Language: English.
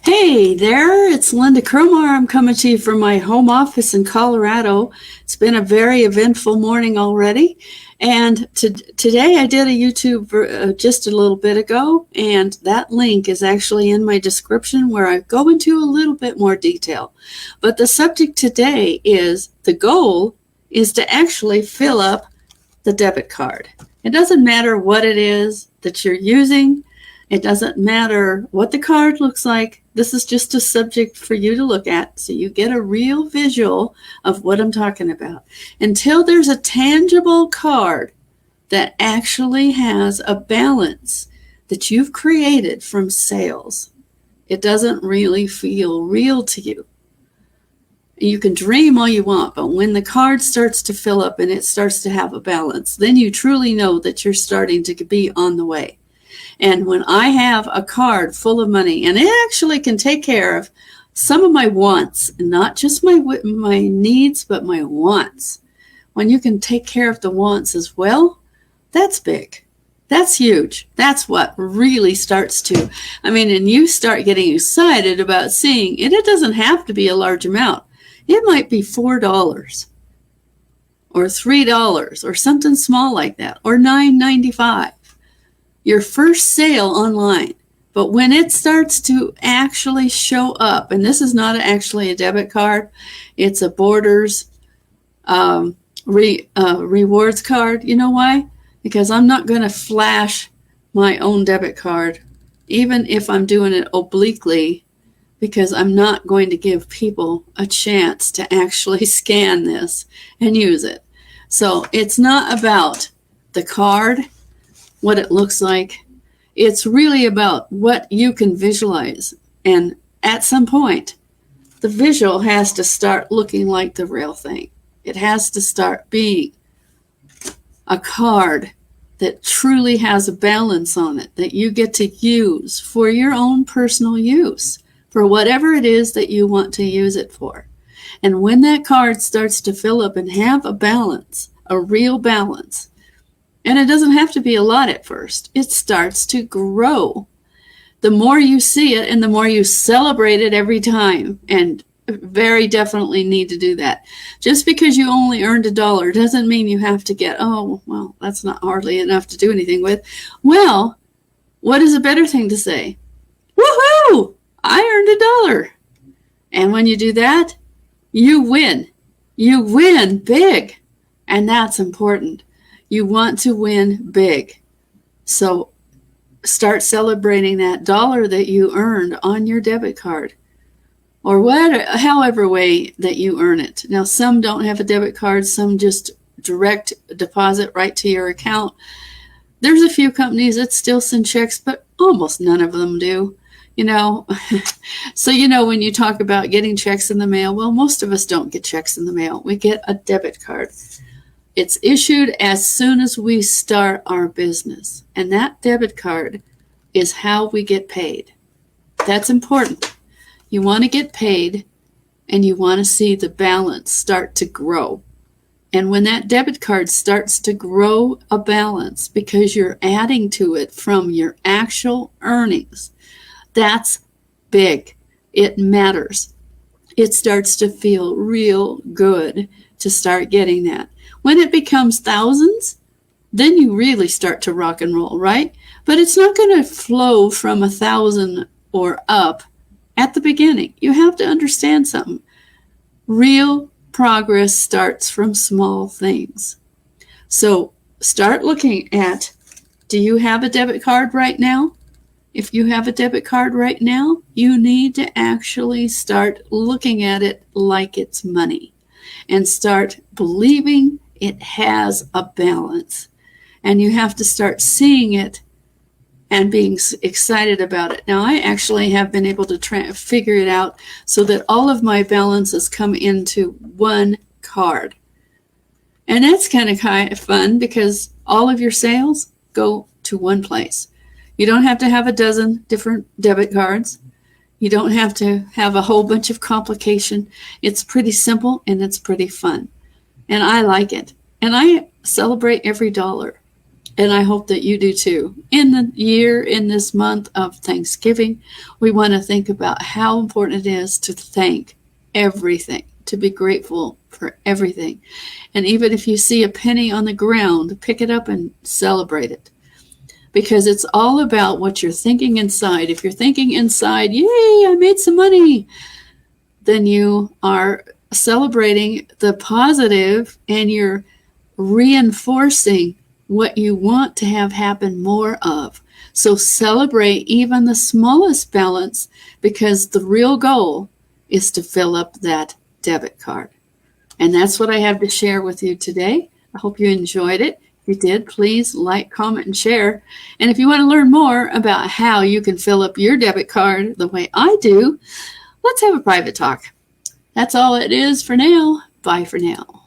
Hey there, it's Linda Cromar. I'm coming to you from my home office in Colorado. It's been a very eventful morning already. And today I did a YouTube just a little bit ago, and that link is actually in my description where I go into a little bit more detail. But the subject today is the goal is to actually fill up the debit card. It doesn't matter what it is that you're using. It doesn't matter what the card looks like. This is just a subject for you to look at so you get a real visual of what I'm talking about. Until there's a tangible card that actually has a balance that you've created from sales, it doesn't really feel real to you. You can dream all you want, but when the card starts to fill up and it starts to have a balance, then you truly know that you're starting to be on the way. And when I have a card full of money, and it actually can take care of some of my wants, not just my needs, but my wants. When you can take care of the wants as well, that's big. That's huge. That's what really starts to, and you start getting excited about seeing it. It doesn't have to be a large amount. It might be $4 or $3 or something small like that, or $9.95. Your first sale online. But when it starts to actually show up, and this is not actually a debit card, it's a Borders rewards card. You know why? Because I'm not going to flash my own debit card, even if I'm doing it obliquely, because I'm not going to give people a chance to actually scan this and use it. So it's not about the card, what it looks like. It's really about what you can visualize. And at some point, the visual has to start looking like the real thing. It has to start being a card that truly has a balance on it that you get to use for your own personal use, for whatever it is that you want to use it for. And when that card starts to fill up and have a balance, a real balance, and it doesn't have to be a lot at first, it starts to grow. The more you see it and the more you celebrate it every time, and very definitely need to do that. Just because you only earned $1 doesn't mean you have to get, oh, well, that's not hardly enough to do anything with. Well, what is a better thing to say? Woohoo! I earned $1. And when you do that, you win. You win big. And that's important. You want to win big. So start celebrating that $1 that you earned on your debit card, or however way that you earn it. Now, some don't have a debit card. Some just direct deposit right to your account. There's a few companies that still send checks, but almost none of them do. So when you talk about getting checks in the mail, well, most of us don't get checks in the mail. We get a debit card. It's issued as soon as we start our business. And that debit card is how we get paid. That's important. You want to get paid, and you want to see the balance start to grow. And when that debit card starts to grow a balance because you're adding to it from your actual earnings, that's big. It matters. It starts to feel real good to start getting that. When it becomes thousands, then you really start to rock and roll, right? But it's not going to flow from 1,000 or up at the beginning. You have to understand something. Real progress starts from small things. So start looking at, do you have a debit card right now? If you have a debit card right now, you need to actually start looking at it like it's money and start believing it has a balance. And you have to start seeing it and being excited about it. Now, I actually have been able to figure it out so that all of my balances come into one card. And that's kind of fun because all of your sales go to one place. You don't have to have a dozen different debit cards. You don't have to have a whole bunch of complication. It's pretty simple and it's pretty fun. And I like it. And I celebrate every $1. And I hope that you do too. In the year, in this month of Thanksgiving, we want to think about how important it is to thank everything, to be grateful for everything. And even if you see a penny on the ground, pick it up and celebrate it. Because it's all about what you're thinking inside. If you're thinking inside, yay, I made some money, then you are celebrating the positive and you're reinforcing what you want to have happen more of. So celebrate even the smallest balance, because the real goal is to fill up that debit card. And that's what I have to share with you today. I hope you enjoyed it. If you did, please like, comment, and share. And if you want to learn more about how you can fill up your debit card the way I do, let's have a private talk. That's all it is for now. Bye for now.